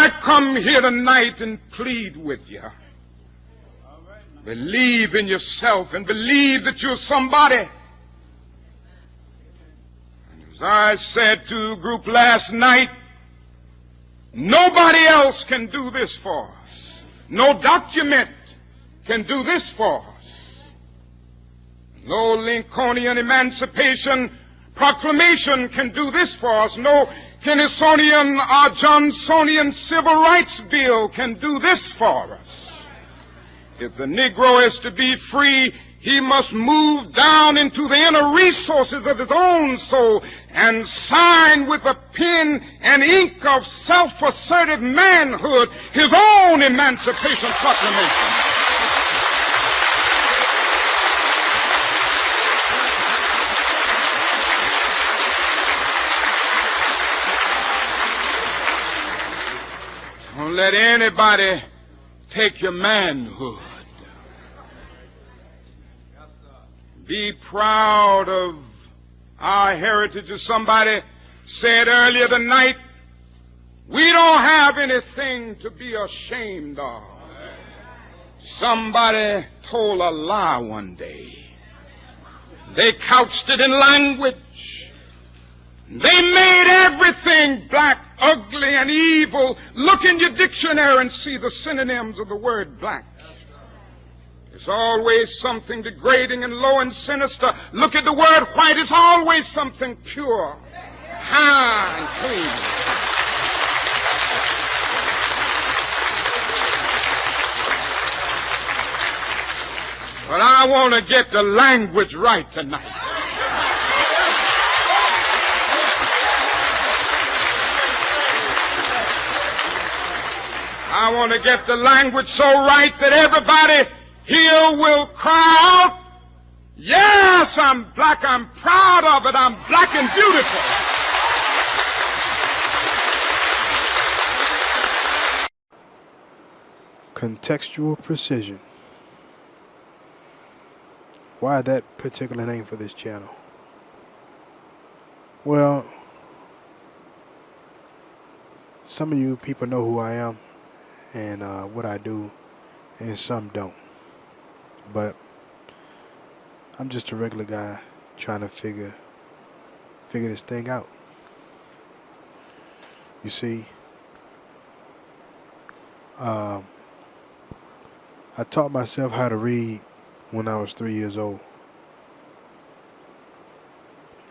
I come here tonight and plead with you. Believe in yourself and believe that you're somebody. And as I said to the group last night, nobody else can do this for us. No document can do this for us. No Lincolnian Emancipation Proclamation can do this for us. No Kennysonian or Johnsonian Civil Rights Bill can do this for us. If the Negro is to be free, he must move down into the inner resources of his own soul and sign with a pen and ink of self-assertive manhood his own Emancipation Proclamation. Don't let anybody take your manhood. Be proud of our heritage. As somebody said earlier tonight, we don't have anything to be ashamed of. Somebody told a lie one day. They couched it in language. They made everything black, ugly, and evil. Look in your dictionary and see the synonyms of the word black. There's always something degrading and low and sinister. Look at the word white. It's always something pure, high, and clean. But I want to get the language right tonight. I want to get the language so right that everybody here will cry out, yes, I'm black, I'm proud of it, I'm black and beautiful. Contextual precision. Why that particular name for this channel? Well, some of you people know who I am and what I do, and some don't. But I'm just a regular guy trying to figure this thing out. You see, I taught myself how to read when I was 3 years old.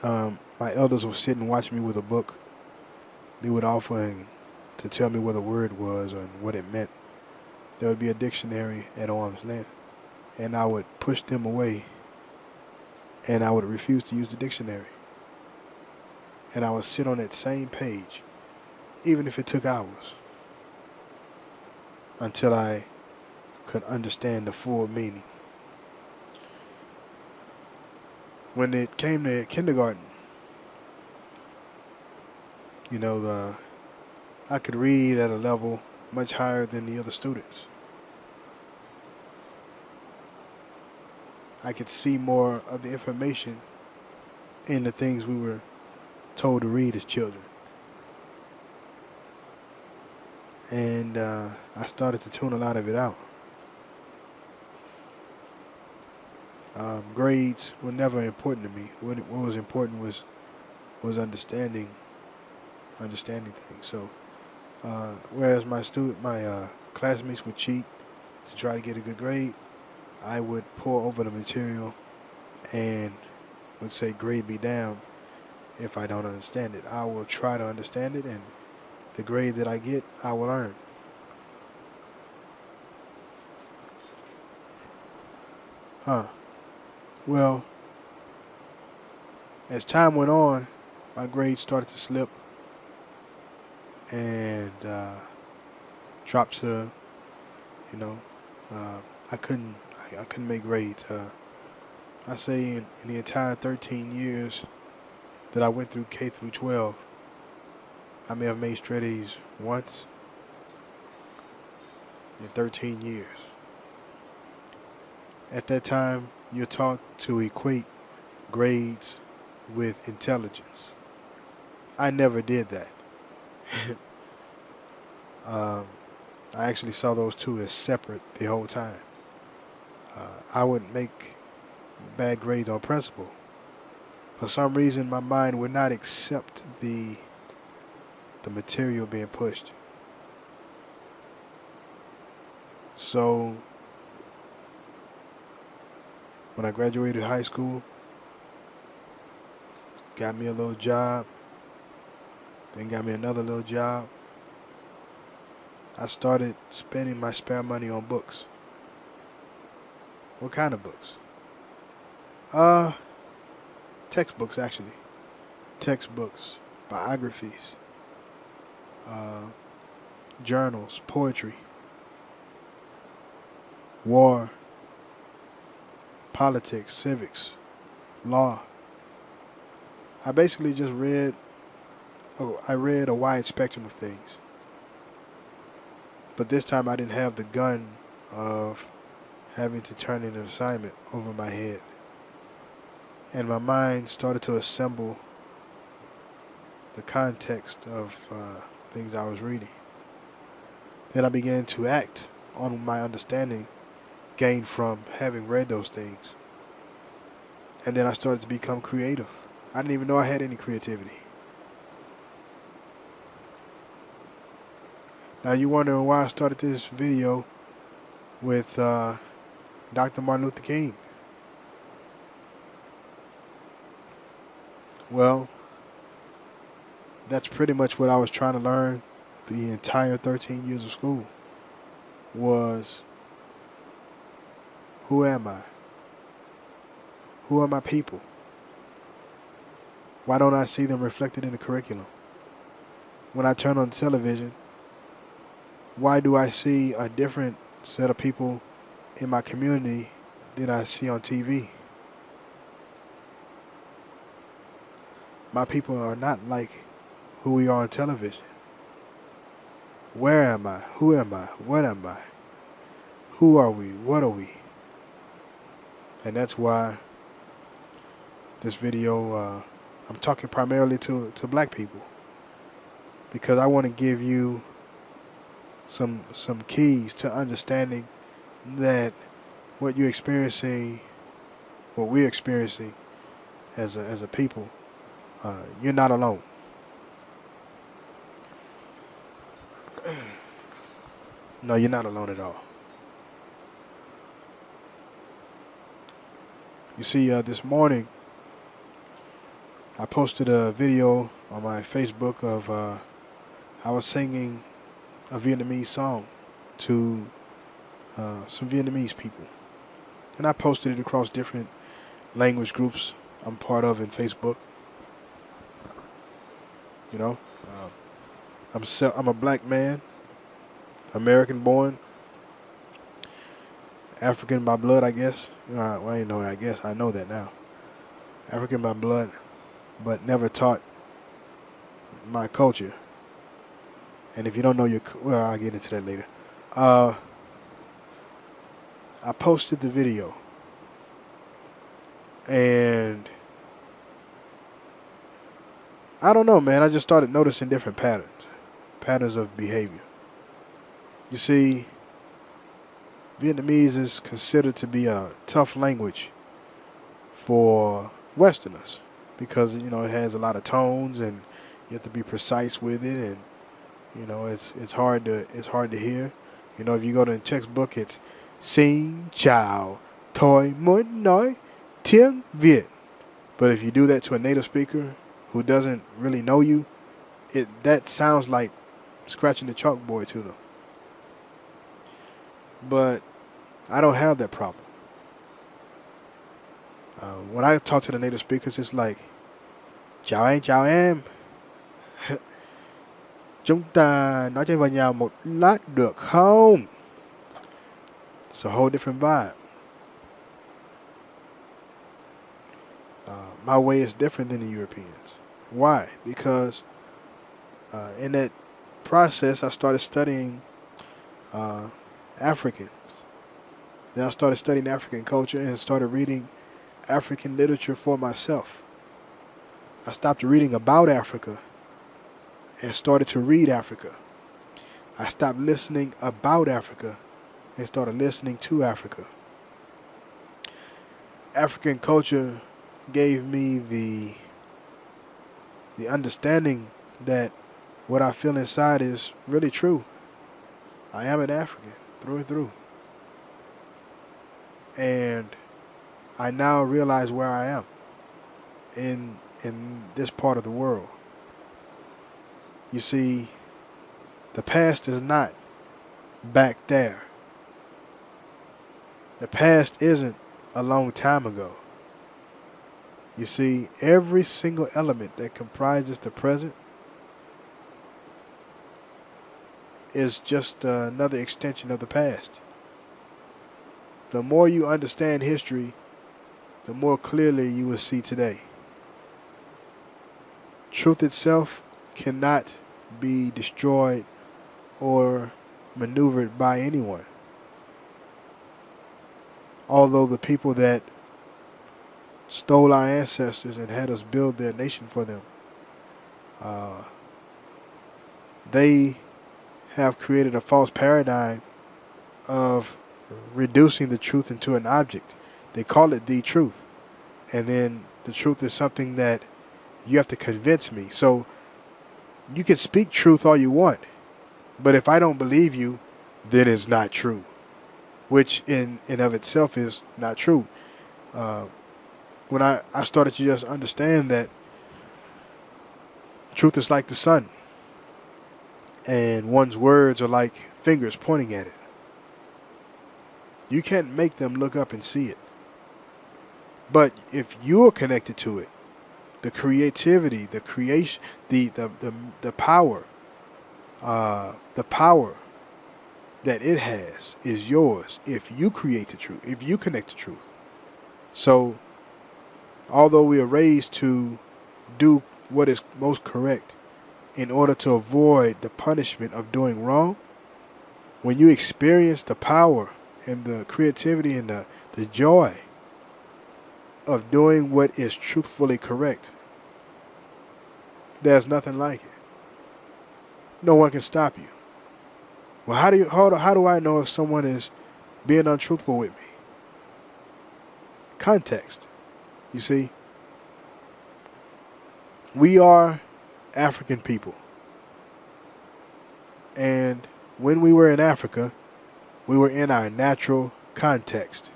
My elders would sit and watch me with a book. They would offer to tell me what a word was and what it meant. There would be a dictionary at arm's length, and I would push them away, and I would refuse to use the dictionary. And I would sit on that same page, even if it took hours, until I could understand the full meaning. When it came to kindergarten, I could read at a level much higher than the other students. I could see more of the information in the things we were told to read as children. And I started to tune a lot of it out. Grades were never important to me. What was important was understanding things. So whereas my classmates would cheat to try to get a good grade, I would pour over the material and would say grade me down if I don't understand it. I will try to understand it, and the grade that I get, I will earn. Well, as time went on, my grades started to slip and dropped to, I couldn't make grades. I say in the entire 13 years that I went through K through 12, I may have made straight A's once in 13 years. At that time, you're taught to equate grades with intelligence. I never did that. Um, I actually saw those two as separate the whole time. I would make bad grades on principle. For some reason, my mind would not accept the material being pushed. So when I graduated high school, got me a little job, then got me another little job, I started spending my spare money on books. What kind of books? Textbooks actually. Textbooks, biographies, journals, poetry, war, politics, civics, law. I basically just read a wide spectrum of things. But this time I didn't have the gun of having to turn in an assignment over my head. And my mind started to assemble the context of things I was reading. Then I began to act on my understanding gained from having read those things. And then I started to become creative. I didn't even know I had any creativity. Now you're wondering why I started this video with Dr. Martin Luther King. Well, that's pretty much what I was trying to learn the entire 13 years of school was, who am I? Who are my people? Why don't I see them reflected in the curriculum? When I turn on the television, why do I see a different set of people in my community than I see on TV? My people are not like who we are on television. Where am I? Who am I? What am I? Who are we? What are we? And that's why this video, I'm talking primarily to black people, because I want to give you some keys to understanding that what you're experiencing, what we're experiencing as a people, you're not alone. No, you're not alone at all. You see, this morning I posted a video on my Facebook of I was singing a Vietnamese song to some Vietnamese people. And I posted it across different language groups I'm part of in Facebook. You know, I'm a black man, American born, African by blood, I guess. Well, I know. I guess I know that now. African by blood, but never taught my culture. And if you don't know well, I'll get into that later. I posted the video, and I don't know, man. I just started noticing different patterns of behavior. You see, Vietnamese is considered to be a tough language for Westerners because, you know, it has a lot of tones and you have to be precise with it, and you know it's hard to hear. You know, if you go to the textbook, it's Xin Chào Tôi Muốn Nói Tiếng Việt. But if you do that to a native speaker who doesn't really know you, that sounds like scratching the chalkboard to them. But I don't have that problem. When I talk to the native speakers, it's like, chào em. Chúng ta nói chuyện với nhau một lát được không? It's a whole different vibe. My way is different than the Europeans. Why? Because in that process, I started studying Africans. Then I started studying African culture and started reading African literature for myself. I stopped reading about Africa and started to read Africa. I stopped listening about Africa and started listening to Africa. African culture gave me the understanding that what I feel inside is really true. I am an African through and through. And I now realize where I am in this part of the world. You see, the past is not back there. The past isn't a long time ago. You see, every single element that comprises the present is just another extension of the past. The more you understand history, the more clearly you will see today. Truth itself cannot be destroyed or maneuvered by anyone. Although the people that stole our ancestors and had us build their nation for them, they have created a false paradigm of reducing the truth into an object. They call it the truth. And then the truth is something that you have to convince me. So you can speak truth all you want, but if I don't believe you, then it's not true, which in and of itself is not true. When I started to just understand that truth is like the sun, and one's words are like fingers pointing at it. You can't make them look up and see it. But if you're connected to it, the creativity, the creation, the power, the power that it has is yours if you create the truth, if you connect the truth. So, although we are raised to do what is most correct in order to avoid the punishment of doing wrong, when you experience the power and the creativity and the joy of doing what is truthfully correct, there's nothing like it. No one can stop you. Well, how do I know if someone is being untruthful with me? Context. You see, we are African people. And when we were in Africa, we were in our natural context.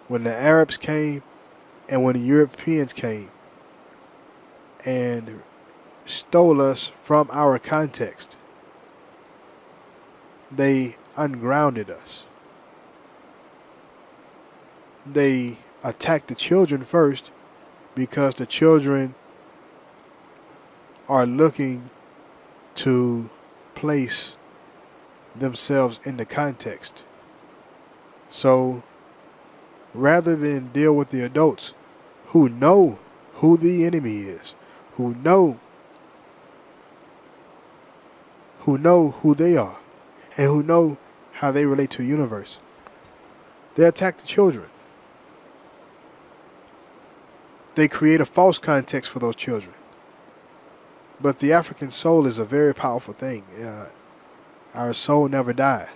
When the Arabs came and when the Europeans came and stole us from our context, they ungrounded us. They attacked the children first because the children are looking to place themselves in the context. So rather than deal with the adults who know who the enemy is, who know who they are, and who know how they relate to the universe, they attack the children. They create a false context for those children. But the African soul is a very powerful thing. Our soul never dies.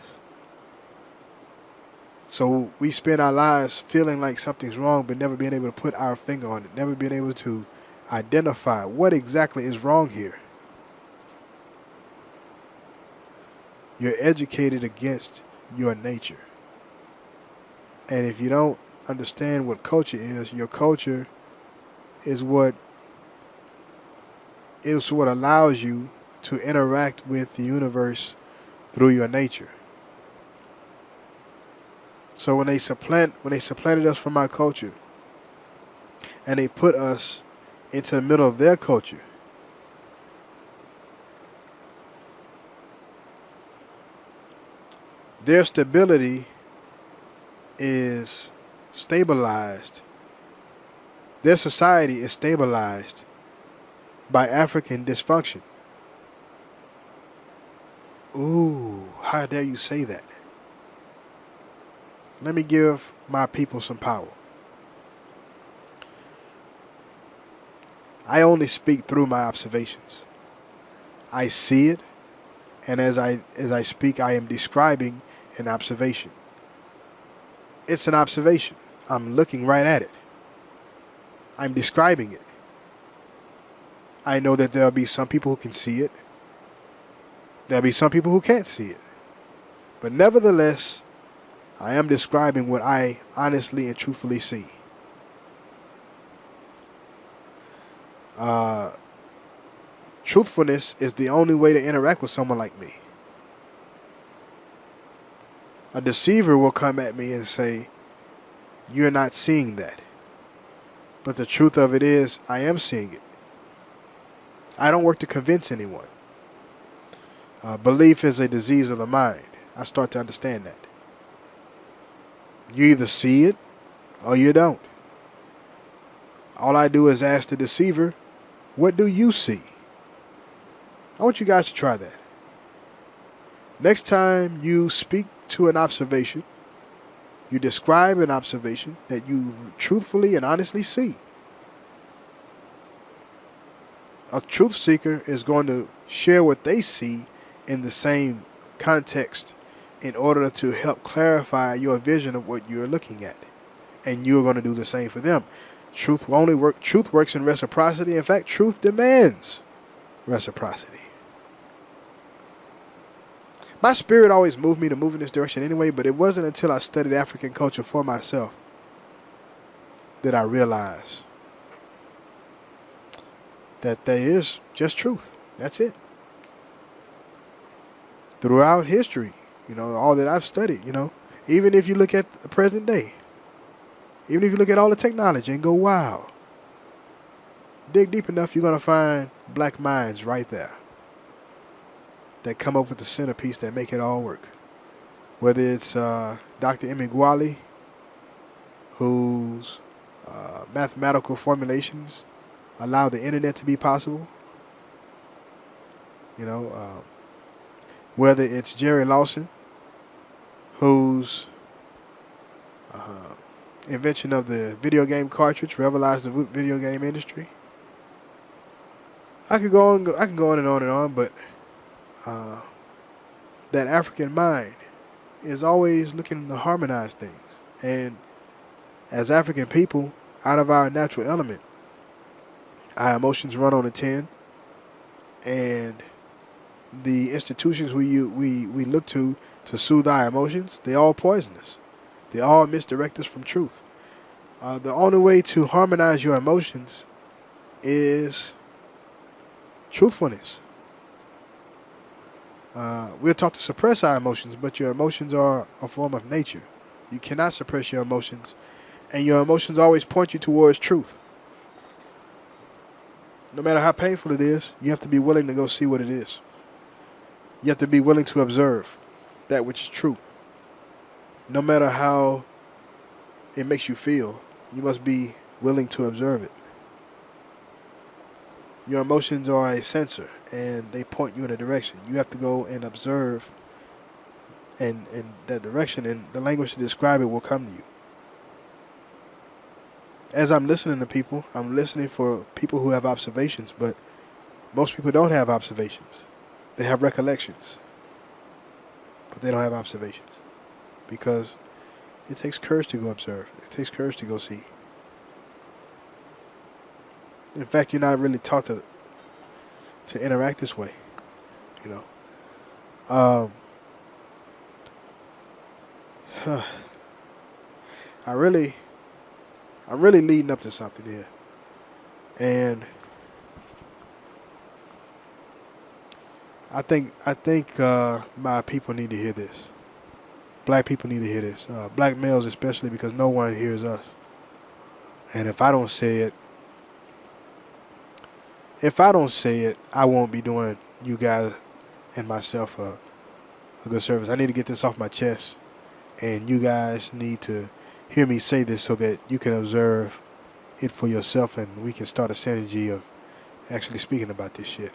So we spend our lives feeling like something's wrong, but never being able to put our finger on it, never being able to identify what exactly is wrong here. You're educated against your nature. And if you don't understand what culture is, your culture is what allows you to interact with the universe through your nature. So when they supplanted us from our culture and they put us into the middle of their culture, their stability is stabilized. Their society is stabilized by African dysfunction. Ooh, how dare you say that? Let me give my people some power. I only speak through my observations. I see it, and as I speak, I am describing an observation. It's an observation. I'm looking right at it. I'm describing it. I know that there'll be some people who can see it. There'll be some people who can't see it. But nevertheless, I am describing what I honestly and truthfully see. Truthfulness is the only way to interact with someone like me. A deceiver will come at me and say, "You're not seeing that." But the truth of it is, I am seeing it. I don't work to convince anyone. Belief is a disease of the mind. I start to understand that. You either see it or you don't. All I do is ask the deceiver, "What do you see?" I want you guys to try that. Next time you speak to an observation, you describe an observation that you truthfully and honestly see. A truth seeker is going to share what they see in the same context in order to help clarify your vision of what you're looking at. And you're going to do the same for them. Truth works in reciprocity. In fact, truth demands reciprocity. My spirit always moved me to move in this direction anyway, but it wasn't until I studied African culture for myself that I realized that there is just truth. That's it. Throughout history, all that I've studied, even if you look at the present day, even if you look at all the technology and go, wow, dig deep enough, you're going to find black minds right there that come up with the centerpiece that make it all work. Whether it's Dr. Emigwali, whose mathematical formulations allow the internet to be possible. Whether it's Jerry Lawson, whose invention of the video game cartridge revolutionized the video game industry. I could go on and on and on, but that African mind is always looking to harmonize things. And as African people, out of our natural element, our emotions run on a 10, and the institutions we look to soothe our emotions, they all poison us. They all misdirect us from truth. The only way to harmonize your emotions is truthfulness. We're taught to suppress our emotions, but your emotions are a form of nature. You cannot suppress your emotions, and your emotions always point you towards truth. No matter how painful it is, you have to be willing to go see what it is. You have to be willing to observe that which is true. No matter how it makes you feel, you must be willing to observe it. Your emotions are a sensor, and they point you in a direction. You have to go and observe and that direction, and the language to describe it will come to you. As I'm listening to people, I'm listening for people who have observations, but most people don't have observations. They have recollections, but they don't have observations because it takes courage to go observe. It takes courage to go see. In fact, you're not really taught to interact this way, I'm really leading up to something here, and I think my people need to hear this. Black people need to hear this. Black males especially, because no one hears us. And if I don't say it, I won't be doing you guys and myself a good service. I need to get this off my chest, and you guys need to hear me say this so that you can observe it for yourself, and we can start a synergy of actually speaking about this shit.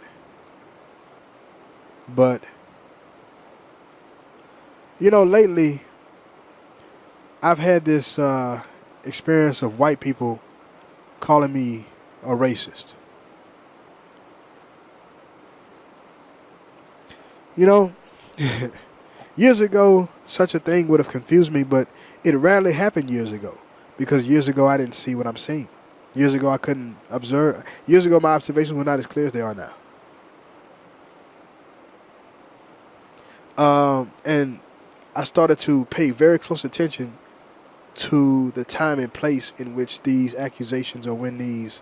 But lately I've had this experience of white people calling me a racist. You know, years ago, such a thing would have confused me, but it rarely happened years ago. Because years ago, I didn't see what I'm seeing. Years ago, I couldn't observe. Years ago, my observations were not as clear as they are now. And I started to pay very close attention to the time and place in which these accusations or when these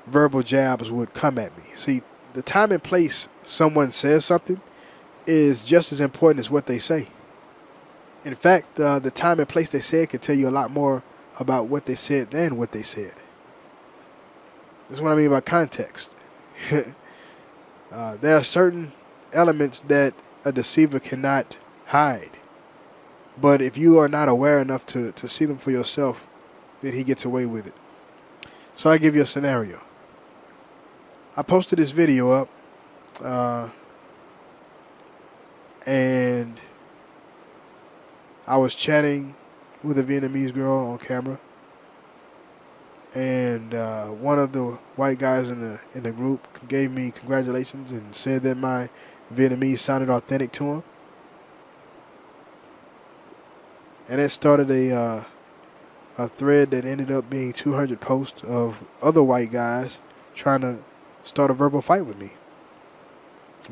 verbal jabs would come at me. See, the time and place someone says something is just as important as what they say. In fact, the time and place they said can tell you a lot more about what they said than what they said. That's what I mean by context. There are certain elements that a deceiver cannot hide. But if you are not aware enough to see them for yourself, then he gets away with it. So I give you a scenario. I posted this video up, and I was chatting with a Vietnamese girl on camera, and one of the white guys in the group gave me congratulations and said that my Vietnamese sounded authentic to him, and it started a thread that ended up being 200 posts of other white guys trying to start a verbal fight with me,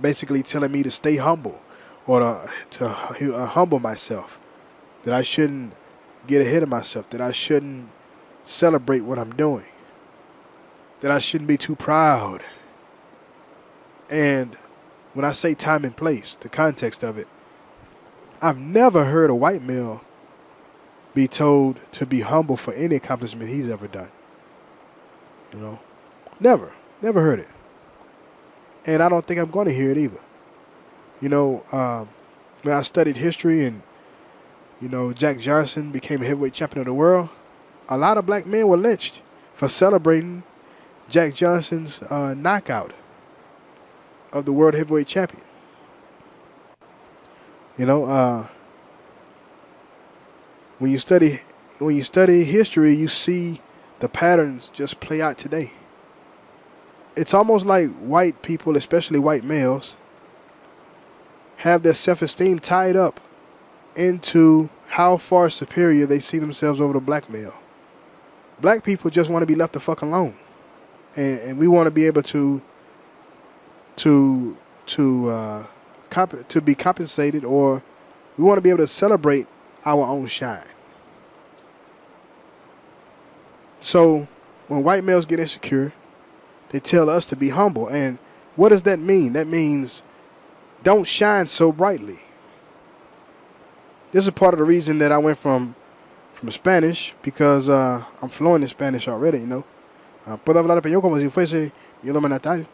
basically telling me to stay humble or to humble myself, that I shouldn't get ahead of myself, that I shouldn't celebrate what I'm doing, that I shouldn't be too proud. And when I say time and place, the context of it, I've never heard a white male be told to be humble for any accomplishment he's ever done. You know, never heard it. And I don't think I'm going to hear it either. You know, when I studied history and, you know, Jack Johnson became a heavyweight champion of the world, a lot of black men were lynched for celebrating Jack Johnson's knockout of the world heavyweight champion. You know, when you study history, you see the patterns just play out today. It's almost like white people, especially white males, have their self-esteem tied up into how far superior they see themselves over the black male. Black people just want to be left the fuck alone, and we want to be able to be compensated, or we want to be able to celebrate our own shine. So when white males get insecure, they tell us to be humble. And what does that mean? That means don't shine so brightly. This is part of the reason that I went from Spanish, because I'm fluent in Spanish already, you know. Puedo hablar español como si fuese mi idioma natal.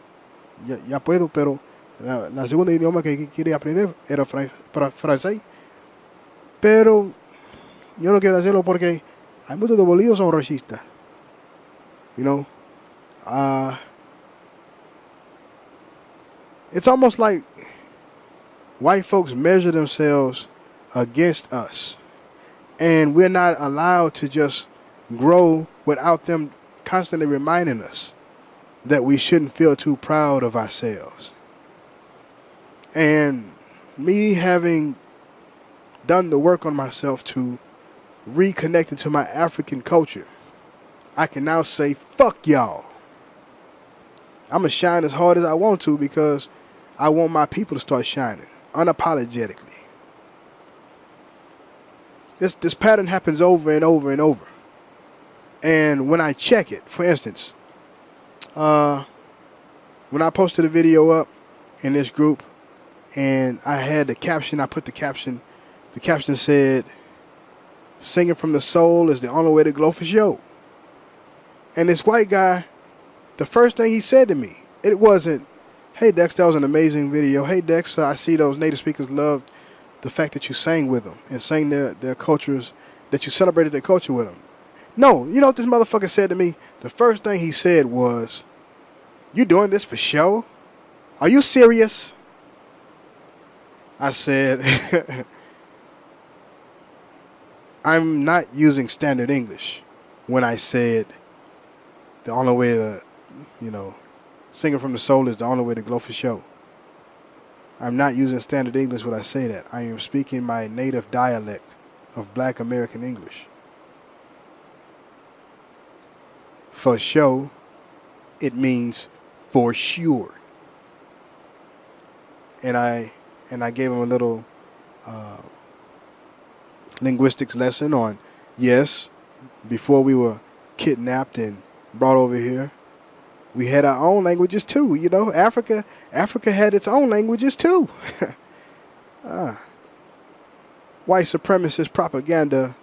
Ya puedo, pero la segunda idioma que quería aprender era francés. Pero yo no quiero hacerlo porque hay muchos de bolillos son racistas. You know, it's almost like white folks measure themselves against us, and we're not allowed to just grow without them constantly reminding us that we shouldn't feel too proud of ourselves. And me having done the work on myself to reconnect into my African culture, I can now say, fuck y'all. I'm going to shine as hard as I want to, because I want my people to start shining unapologetically. This pattern happens over and over and over. And when I check it, for instance, when I posted a video up in this group and I had the caption, I put the caption said, "Singing from the soul is the only way to glow for show." And this white guy, the first thing he said to me, it wasn't, "Hey Dex, that was an amazing video. Hey Dex, I see those native speakers loved the fact that you sang with them and sang their cultures, that you celebrated their culture with them." No, you know what this motherfucker said to me? The first thing he said was, "You doing this for show? Are you serious?" I said, I'm not using standard English when I said the only way to, you know, singing from the soul is the only way to glow for show. I'm not using standard English when I say that. I am speaking my native dialect of Black American English. For sure, it means for sure. And I gave him a little linguistics lesson on, yes, before we were kidnapped and brought over here, we had our own languages too. You know, Africa had its own languages too. White supremacist propaganda,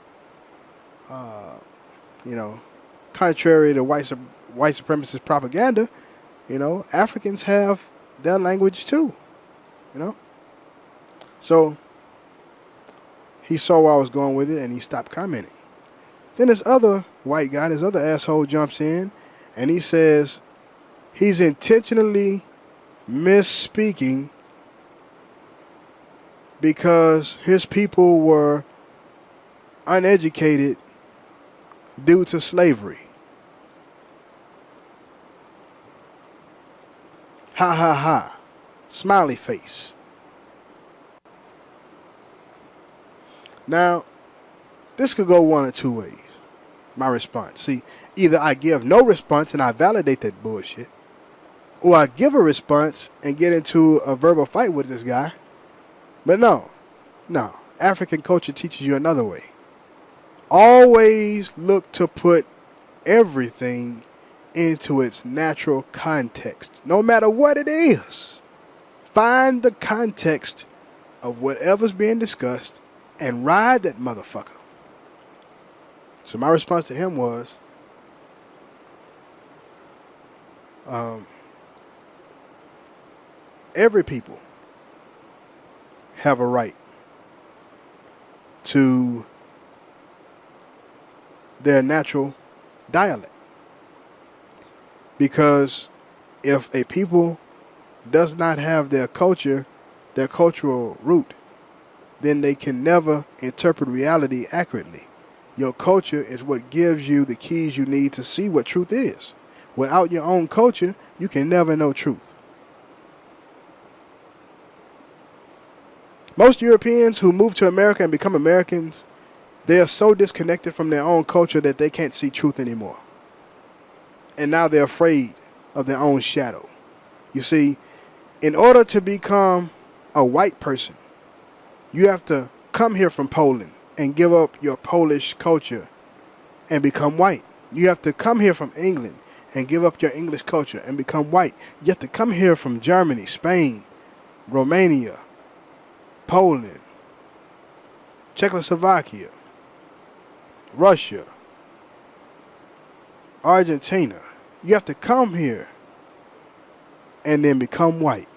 contrary to white supremacist propaganda, Africans have their language too. So he saw where I was going with it and he stopped commenting. Then this other white guy, this other asshole jumps in and he says he's intentionally misspeaking because his people were uneducated due to slavery. Ha ha ha. Smiley face. Now, this could go one or two ways, my response. See, either I give no response and I validate that bullshit, or I give a response and get into a verbal fight with this guy. But no. African culture teaches you another way. Always look to put everything into its natural context, no matter what it is. Find the context of whatever's being discussed and ride that motherfucker. So my response to him was, every people have a right to their natural dialect. Because if a people does not have their culture, their cultural root, then they can never interpret reality accurately. Your culture is what gives you the keys you need to see what truth is. Without your own culture, you can never know truth. Most Europeans who move to America and become Americans, they are so disconnected from their own culture that they can't see truth anymore. And now they're afraid of their own shadow. You see, in order to become a white person, you have to come here from Poland and give up your Polish culture and become white. You have to come here from England and give up your English culture and become white. You have to come here from Germany, Spain, Romania, Poland, Czechoslovakia, Russia, Argentina. You have to come here and then become white.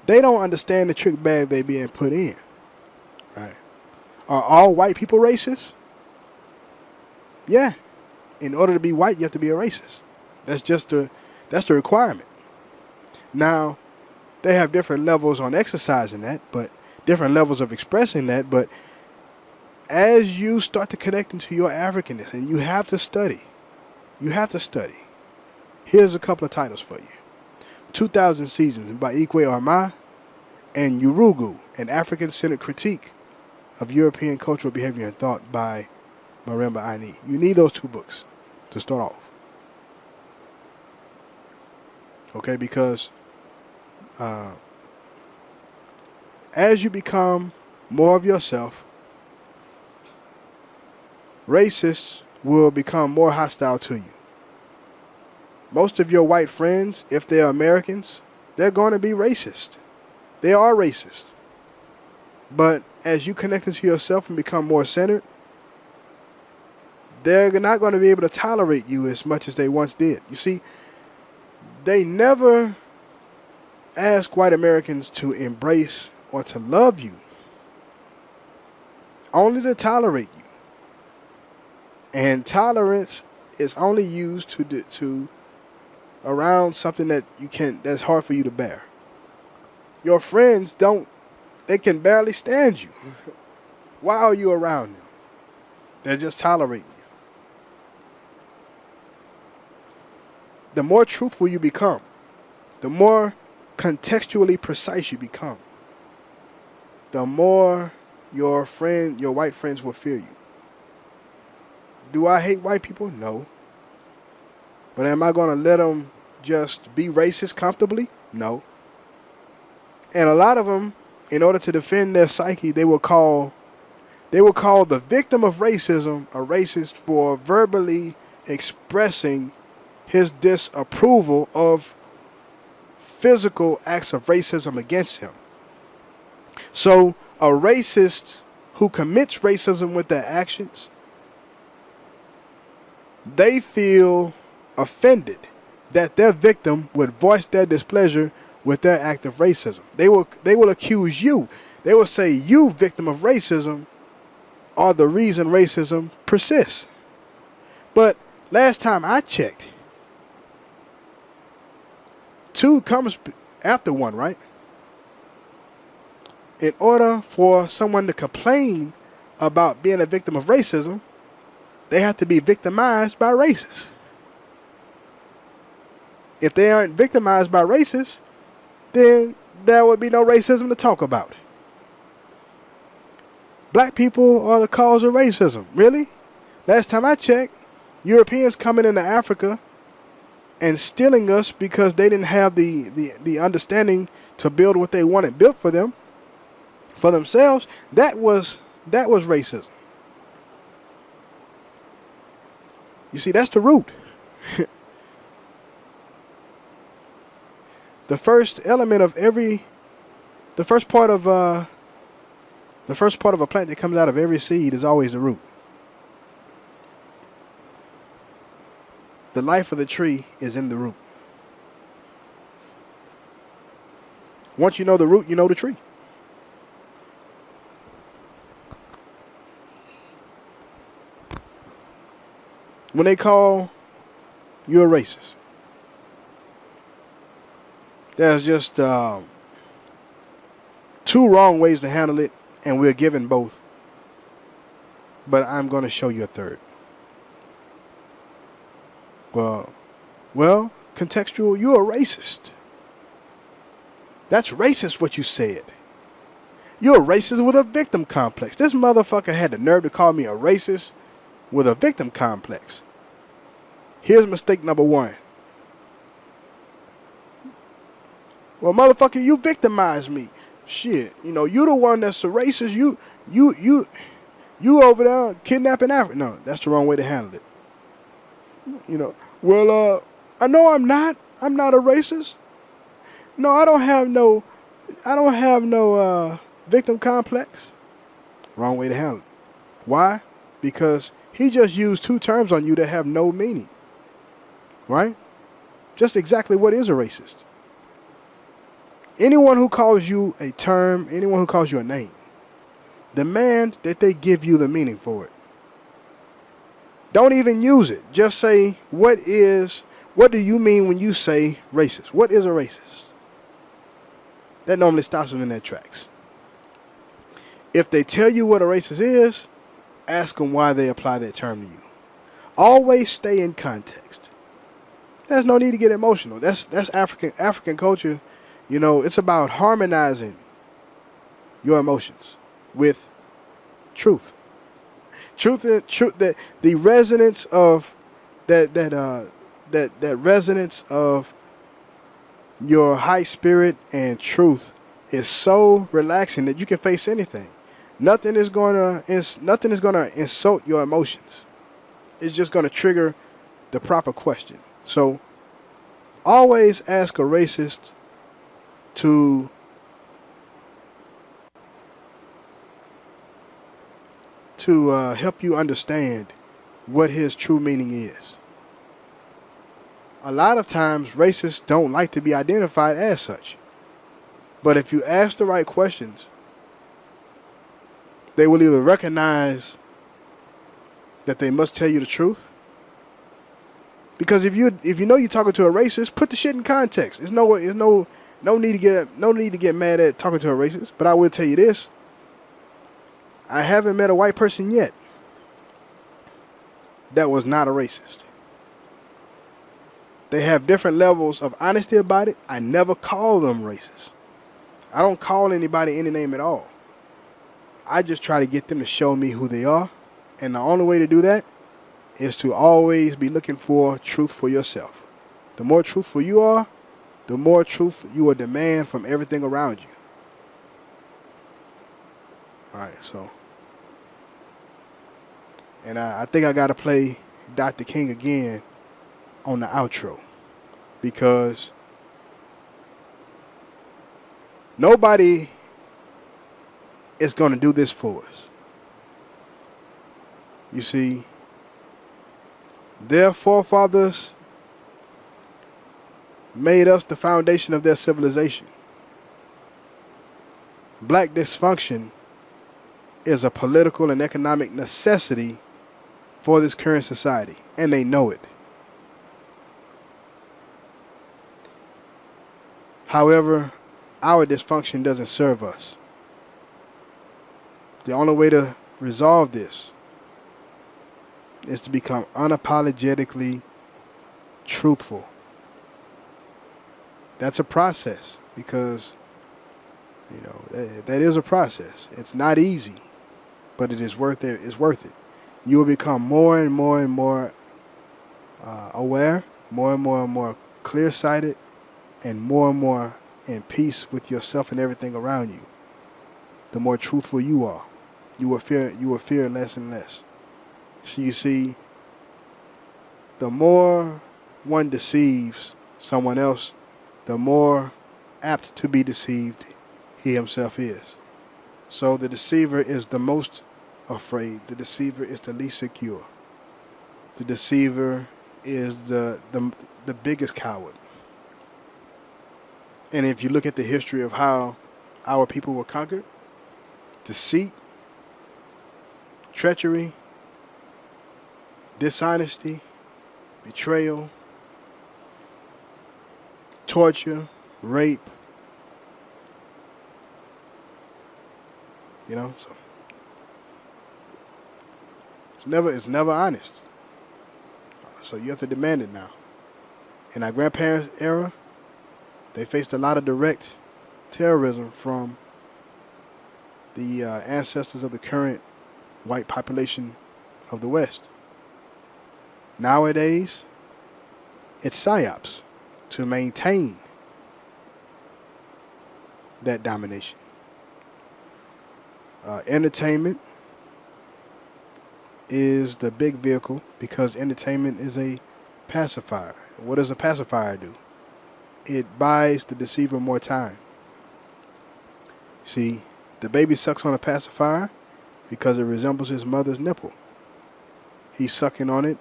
They don't understand the trick bag they being put in. Right? Are all white people racist? Yeah. In order to be white, you have to be a racist. That's the requirement. Now, they have different levels on exercising that, but different levels of expressing that. But as you start to connect into your Africanness, and you have to study. Here's a couple of titles for you. 2,000 Seasons by Ikwe Arma and Urugu, an African-centered critique of European cultural behavior and thought by Maremba Aini. You need those two books to start off. Okay, because as you become more of yourself, racists will become more hostile to you. Most of your white friends, if they're Americans, they're going to be racist. They are racist. But as you connect into yourself and become more centered, they're not going to be able to tolerate you as much as they once did. You see, they never ask white Americans to embrace or to love you, only to tolerate you. And tolerance is only used to around something that's hard for you to bear. Your friends they can barely stand you. Why are you around them? They're just tolerating you. The more truthful you become, the more contextually precise you become, the more your white friends will fear you. Do I hate white people? No. But am I going to let them just be racist comfortably? No. And a lot of them, in order to defend their psyche, they will call the victim of racism a racist for verbally expressing his disapproval of physical acts of racism against him. So a racist who commits racism with their actions, they feel offended that their victim would voice their displeasure with their act of racism. They will accuse you. They will say you, victim of racism, are the reason racism persists. But last time I checked, two comes after one, right? In order for someone to complain about being a victim of racism, they have to be victimized by racists. If they aren't victimized by racists, then there would be no racism to talk about. Black people are the cause of racism. Really? Last time I checked, Europeans coming into Africa and stealing us because they didn't have the understanding to build what they wanted built for them, for themselves, that was racism. You see, that's the root. The first element of the first part of a plant that comes out of every seed is always the root. The life of the tree is in the root. Once you know the root, you know the tree. When they call you a racist, there's just two wrong ways to handle it, and we're given both. But I'm going to show you a third. Well, contextual, you're a racist. That's racist what you said. You're a racist with a victim complex. This motherfucker had the nerve to call me a racist with a victim complex. Here's mistake number one. Well, motherfucker, you victimized me. Shit, you the one that's a racist. You over there kidnapping Africa. No, that's the wrong way to handle it. Well, I know I'm not a racist. No, I don't have no victim complex. Wrong way to handle it. Why? Because he just used two terms on you that have no meaning. Right? Just exactly what is a racist. Anyone who calls you a term, anyone who calls you a name, demand that they give you the meaning for it. Don't even use it. Just say, what do you mean when you say racist? What is a racist? That normally stops them in their tracks. If they tell you what a racist is, ask them why they apply that term to you. Always stay in context. There's no need to get emotional. That's African culture. It's about harmonizing your emotions with truth. Truth, that the resonance of that resonance of your high spirit and truth is so relaxing that you can face anything. Nothing is gonna insult your emotions. It's just gonna trigger the proper question. So always ask a racist to help you understand what his true meaning is. A lot of times, racists don't like to be identified as such. But if you ask the right questions, they will either recognize that they must tell you the truth. Because if you know you're talking to a racist, put the shit in context. There's no need to get mad at talking to a racist. But I will tell you this: I haven't met a white person yet that was not a racist. They have different levels of honesty about it. I never call them racist. I don't call anybody any name at all. I just try to get them to show me who they are. And the only way to do that is to always be looking for truth for yourself. The more truthful you are, the more truth you will demand from everything around you. All right, so. And I think I got to play Dr. King again on the outro, because nobody is going to do this for us. You see, their forefathers made us the foundation of their civilization. Black dysfunction is a political and economic necessity for this current society, and they know it. However, our dysfunction doesn't serve us. The only way to resolve this is to become unapologetically truthful. That's a process, because, you know, that is a process. It's not easy, but it is worth it. It's worth it. You will become more and more and more aware, more and more clear-sighted, and more in peace with yourself and everything around you. The more truthful you are, you will fear less and less. So you see, the more one deceives someone else, the more apt to be deceived he himself is. So the deceiver is the most afraid. The deceiver is the least secure. The deceiver is the biggest coward. And if you look at the history of how our people were conquered, deceit, treachery, dishonesty, betrayal, torture, rape, you know, so it's never honest. So you have to demand it now. In our grandparents' era, they faced a lot of direct terrorism from the ancestors of the current white population of the West. Nowadays, it's psyops to maintain that domination. Entertainment is the big vehicle, because entertainment is a pacifier. What does a pacifier do? It buys the deceiver more time. See, the baby sucks on a pacifier because it resembles his mother's nipple. He's sucking on it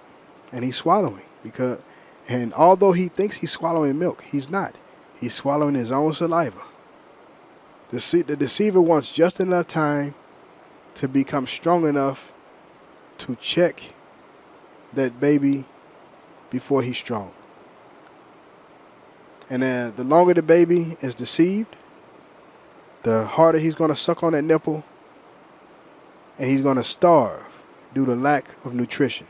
and he's swallowing, and although he thinks he's swallowing milk, he's not. He's swallowing his own saliva. The deceiver wants just enough time to become strong enough to check that baby before he's strong. And then the longer the baby is deceived, the harder he's going to suck on that nipple, and he's going to starve due to lack of nutrition.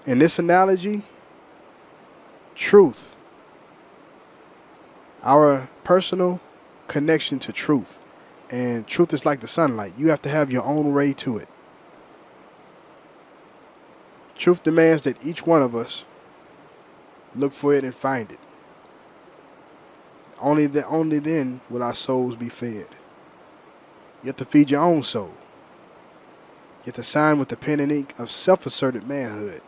In this analogy, truth, our personal connection to truth, and truth is like the sunlight. You have to have your own ray to it. Truth demands that each one of us look for it and find it. Only then will our souls be fed. You have to feed your own soul. You have to sign with the pen and ink of self-asserted manhood,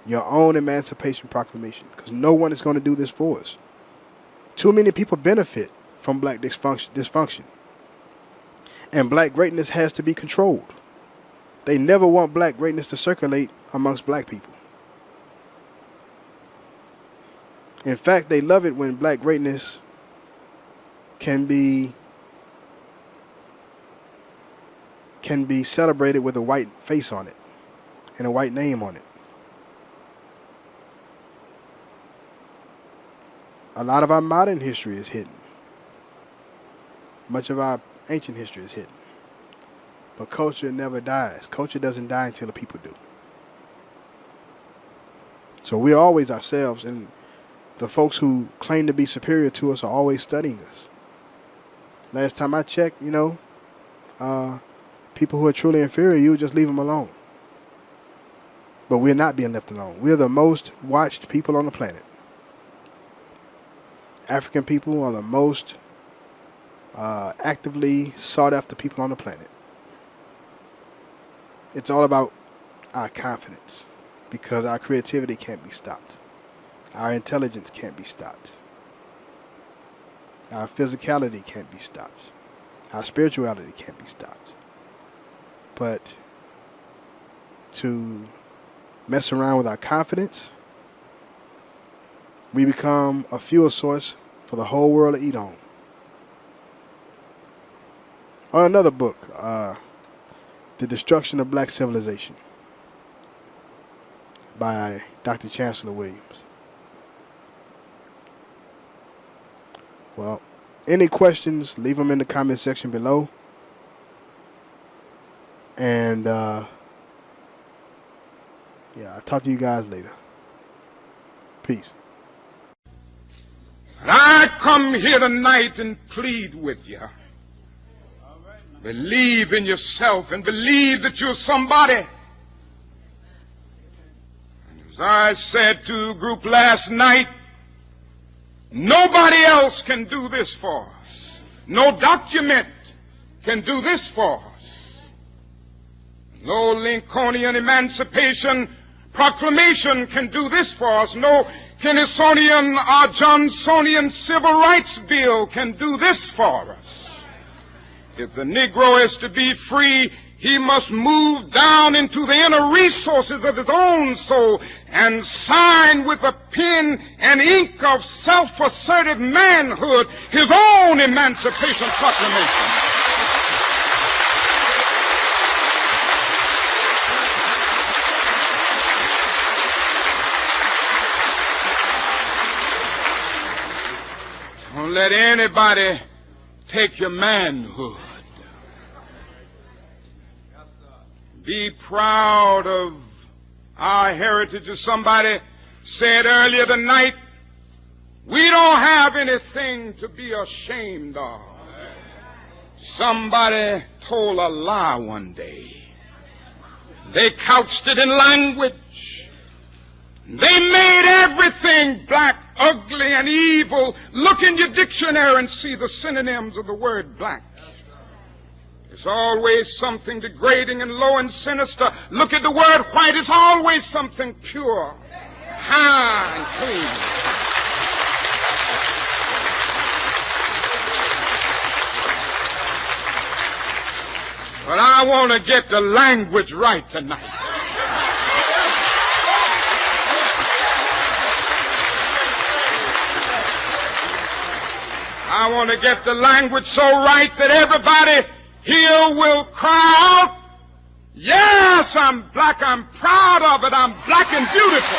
your own emancipation proclamation, because no one is going to do this for us. Too many people benefit from black dysfunction. And black greatness has to be controlled. They never want black greatness to circulate amongst black people. In fact, they love it when black greatness can be celebrated with a white face on it and a white name on it. A lot of our modern history is hidden. Much of our ancient history is hidden. But culture never dies. Culture doesn't die until the people do. So we're always ourselves, and the folks who claim to be superior to us are always studying us. Last time I checked, people who are truly inferior, you would just leave them alone. But we're not being left alone. We're the most watched people on the planet. African people are the most actively sought after people on the planet. It's all about our confidence, because our creativity can't be stopped. Our intelligence can't be stopped. Our physicality can't be stopped. Our spirituality can't be stopped. But to mess around with our confidence, we become a fuel source for the whole world to eat on. Or another book, The Destruction of Black Civilization, by Dr. Chancellor Williams. Well, any questions, leave them in the comment section below. And, I'll talk to you guys later. Peace. I come here tonight and plead with you. Believe in yourself and believe that you're somebody. And as I said to the group last night, nobody else can do this for us. No document can do this for us. No Lincolnian Emancipation Proclamation can do this for us. No Kennisonian or Johnsonian Civil Rights Bill can do this for us. If the Negro is to be free, he must move down into the inner resources of his own soul and sign with a pen and ink of self-assertive manhood his own Emancipation Proclamation. Don't let anybody take your manhood. Be proud of our heritage. As somebody said earlier tonight, we don't have anything to be ashamed of. Somebody told a lie one day. They couched it in language. They made everything black, ugly, and evil. Look in your dictionary and see the synonyms of the word black. There's always something degrading and low and sinister. Look at the word white. It's always something pure, high, and clean. But I want to get the language right tonight. I want to get the language so right that everybody here will cry out, yes, I'm black, I'm proud of it, I'm black and beautiful.